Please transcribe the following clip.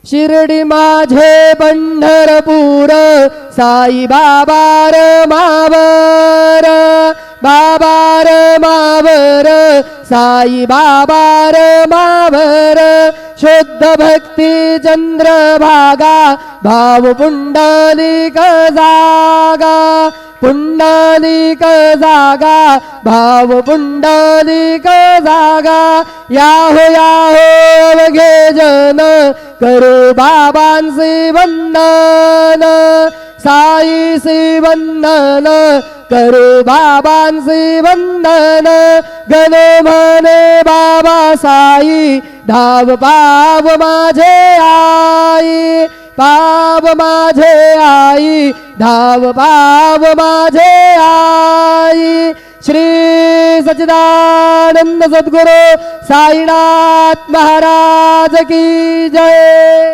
शिर्डी माझे पंढरपूर साई बाबा र मावर बाबा र मावर साई बाबा र मावर शुद्ध भक्ती चंद्रभागा भाव पुंडलिक जागा पुंडलिक जागा भाव पुंडलिक जागा याहो अवघे जन करू बाबांचे वंदन साईचे वंदन करू बाबांचे वंदन गण म्हणे बाबा साई धाव पाव माझे आई पाव माझे आई धाव पाव माझे आई श्री सच्चिदानंद सद्गुरु साईनाथ महाराज की जय।